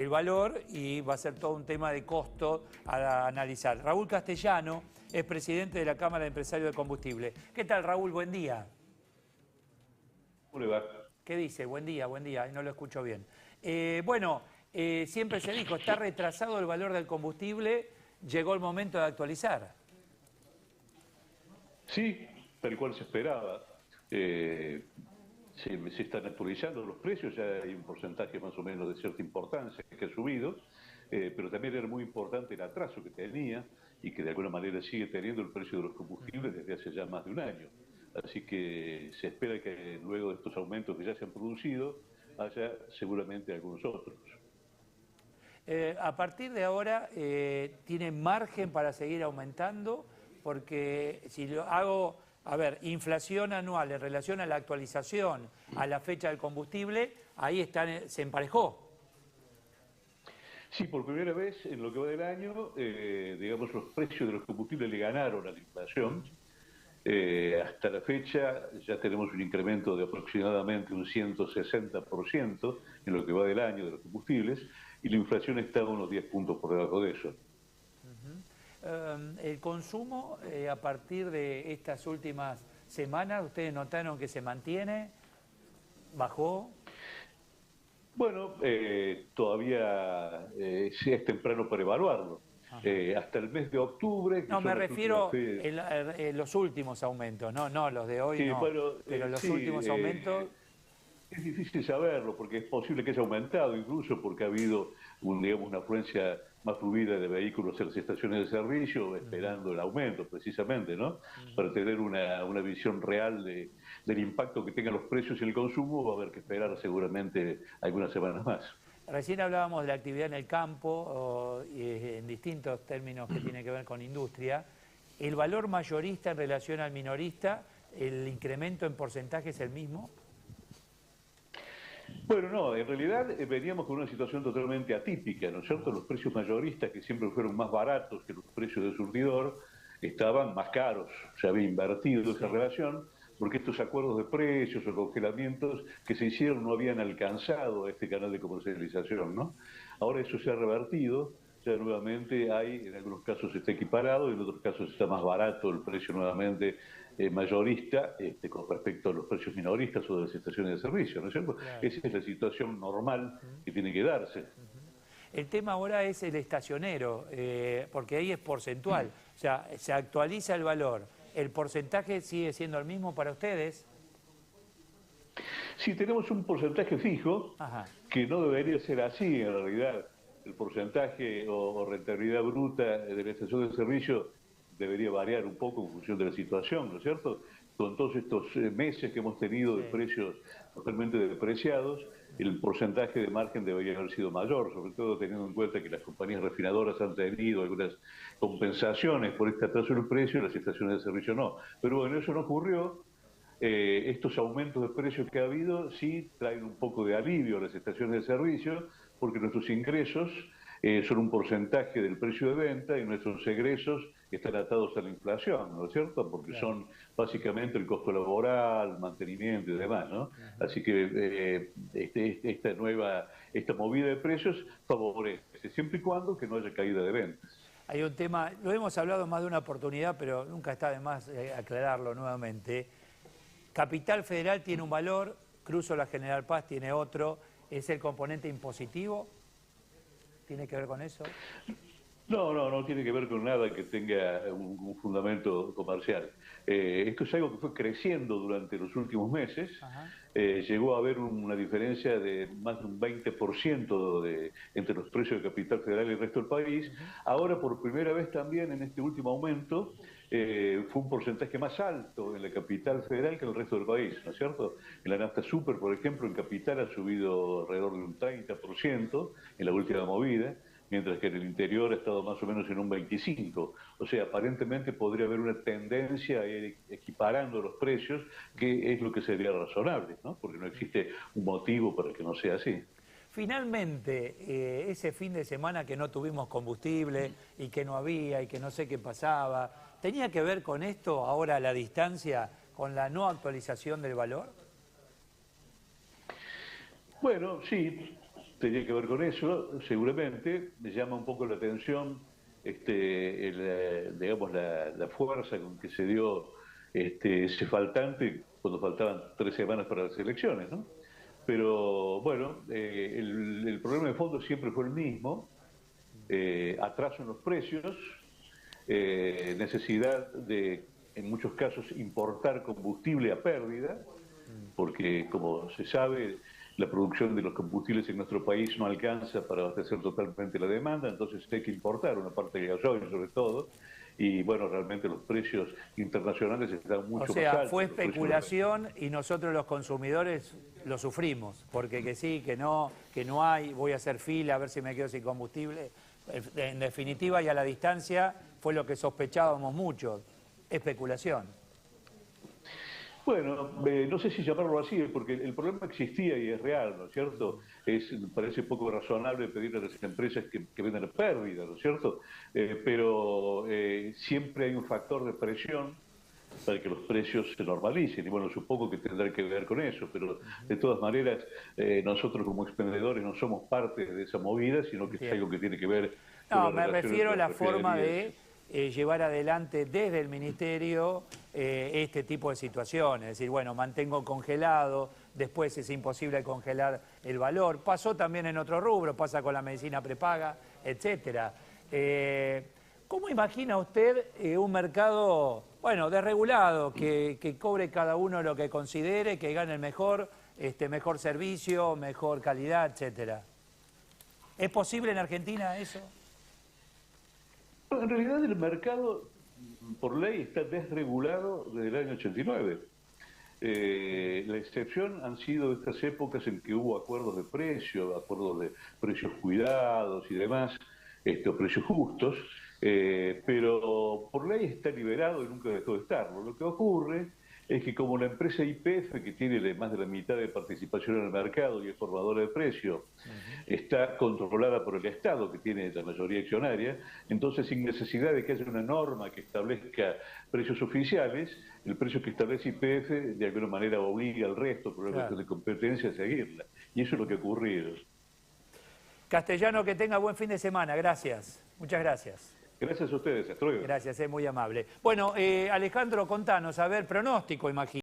el valor y va a ser todo un tema de costo a analizar. Raúl Castellano es presidente de la Cámara de Empresarios de Combustible. ¿Qué tal, Raúl? Buen día. ¿Cómo le va? ¿Qué dice? Buen día, no lo escucho bien. Siempre se dijo, está retrasado el valor del combustible, llegó el momento de actualizar. Sí, tal cual se esperaba. Se están actualizando los precios, ya hay un porcentaje más o menos de cierta importancia que ha subido, pero también era muy importante el atraso que tenía y que de alguna manera sigue teniendo el precio de los combustibles desde hace ya más de un año. Así que se espera que luego de estos aumentos que ya se han producido, haya seguramente algunos otros. A partir de ahora, ¿tiene margen para seguir aumentando? Porque si lo hago, a ver, inflación anual en relación a la actualización a la fecha del combustible, ahí se emparejó. Sí, por primera vez en lo que va del año, digamos, los precios de los combustibles le ganaron a la inflación. Hasta la fecha ya tenemos un incremento de aproximadamente un 160% en lo que va del año de los combustibles y la inflación está unos 10 puntos por debajo de eso. El consumo, a partir de estas últimas semanas, ¿ustedes notaron que se mantiene? ¿Bajó? Bueno, todavía sí es temprano para evaluarlo. Hasta el mes de octubre... No, me refiero en los últimos aumentos, no los de hoy, Sí, no, bueno, pero los sí, últimos aumentos... es difícil saberlo, porque es posible que haya aumentado, incluso porque ha habido digamos, una afluencia más fluida de vehículos en las estaciones de servicio, esperando el aumento, precisamente, ¿no? Para tener una visión real del impacto que tengan los precios y el consumo, va a haber que esperar seguramente algunas semanas más. Recién hablábamos de la actividad en el campo, en distintos términos que tienen que ver con industria. ¿El valor mayorista en relación al minorista, el incremento en porcentaje es el mismo? Bueno, no, en realidad veníamos con una situación totalmente atípica, ¿no es cierto? Los precios mayoristas, que siempre fueron más baratos que los precios de surtidor, estaban más caros. Se había invertido esa relación porque estos acuerdos de precios o congelamientos que se hicieron no habían alcanzado a este canal de comercialización, ¿no? Ahora eso se ha revertido, ya nuevamente hay, en algunos casos está equiparado, en otros casos está más barato el precio nuevamente mayorista con respecto a los precios minoristas o de las estaciones de servicio, ¿no es cierto? Claro. Esa es la situación normal que tiene que darse. El tema ahora es el estacionero, porque ahí es porcentual, o sea, se actualiza el valor. ¿El porcentaje sigue siendo el mismo para ustedes? Si tenemos un porcentaje fijo, que no debería ser así en realidad, el porcentaje o rentabilidad bruta de la estación de servicio debería variar un poco en función de la situación, ¿no es cierto? Con todos estos meses que hemos tenido de precios totalmente depreciados, el porcentaje de margen debería haber sido mayor, sobre todo teniendo en cuenta que las compañías refinadoras han tenido algunas compensaciones por este atraso del precio y las estaciones de servicio no. Pero bueno, eso no ocurrió. Estos aumentos de precios que ha habido sí traen un poco de alivio a las estaciones de servicio porque nuestros ingresos son un porcentaje del precio de venta y nuestros egresos están atados a la inflación, ¿no es cierto? Porque son básicamente el costo laboral, mantenimiento y demás, ¿no? Así que esta movida de precios favorece, siempre y cuando que no haya caída de ventas. Hay un tema, lo hemos hablado más de una oportunidad, pero nunca está de más aclararlo nuevamente. Capital Federal tiene un valor, Cruzo la General Paz tiene otro, ¿es el componente impositivo? ¿Tiene que ver con eso? No tiene que ver con nada que tenga un fundamento comercial. Esto es algo que fue creciendo durante los últimos meses. Llegó a haber una diferencia de más de un 20% entre los precios de Capital Federal y el resto del país. Ahora, por primera vez también en este último aumento, fue un porcentaje más alto en la Capital Federal que en el resto del país, ¿no es cierto? En la nafta super, por ejemplo, en Capital ha subido alrededor de un 30% en la última movida, mientras que en el interior ha estado más o menos en un 25%. O sea, aparentemente podría haber una tendencia a ir equiparando los precios, que es lo que sería razonable, ¿no? Porque no existe un motivo para que no sea así. Finalmente, ese fin de semana que no tuvimos combustible y que no había y que no sé qué pasaba, ¿tenía que ver con esto ahora a la distancia, con la no actualización del valor? Bueno, sí, tenía que ver con eso, seguramente. Me llama un poco la atención digamos, la fuerza con que se dio ese faltante cuando faltaban 3 semanas para las elecciones, ¿no? Pero bueno, el problema de fondo siempre fue el mismo, atraso en los precios, necesidad de, en muchos casos, importar combustible a pérdida, porque como se sabe, la producción de los combustibles en nuestro país no alcanza para abastecer totalmente la demanda, entonces hay que importar una parte de gasoil sobre todo, y bueno, realmente los precios internacionales están mucho más altos. O sea, fue especulación y nosotros los consumidores lo sufrimos, porque que sí, que no hay, voy a hacer fila a ver si me quedo sin combustible. En definitiva y a la distancia fue lo que sospechábamos mucho, especulación. Bueno, no sé si llamarlo así, porque el problema existía y es real, ¿no es cierto? Me parece poco razonable pedirle a las empresas que vendan a pérdida, ¿no es cierto? Pero siempre hay un factor de presión para que los precios se normalicen, y bueno, supongo que tendrá que ver con eso, pero de todas maneras, nosotros como expendedores no somos parte de esa movida, sino que es algo que tiene que ver con No, me refiero a la forma de llevar adelante desde el Ministerio este tipo de situaciones. Es decir, bueno, mantengo congelado, después es imposible congelar el valor. Pasó también en otro rubro, pasa con la medicina prepaga, etcétera. ¿Cómo imagina usted un mercado, bueno, desregulado, que cobre cada uno lo que considere, que gane el mejor servicio, mejor calidad, etcétera? ¿Es posible en Argentina eso? En realidad el mercado, por ley, está desregulado desde el año 89. La excepción han sido estas épocas en que hubo acuerdos de precios cuidados y demás, o precios justos, pero por ley está liberado y nunca dejó de estarlo. Lo que ocurre es que como la empresa YPF, que tiene más de la mitad de participación en el mercado y es formadora de precios, está controlada por el Estado, que tiene la mayoría accionaria, entonces sin necesidad de que haya una norma que establezca precios oficiales, el precio que establece YPF de alguna manera obliga al resto, por una cuestión de competencia, a seguirla. Y eso es lo que ha ocurrido. Castellano, que tenga buen fin de semana. Gracias. Muchas gracias. Gracias a ustedes. Hasta luego. Gracias, es muy amable. Bueno, Alejandro, contanos, a ver, pronóstico, imagino.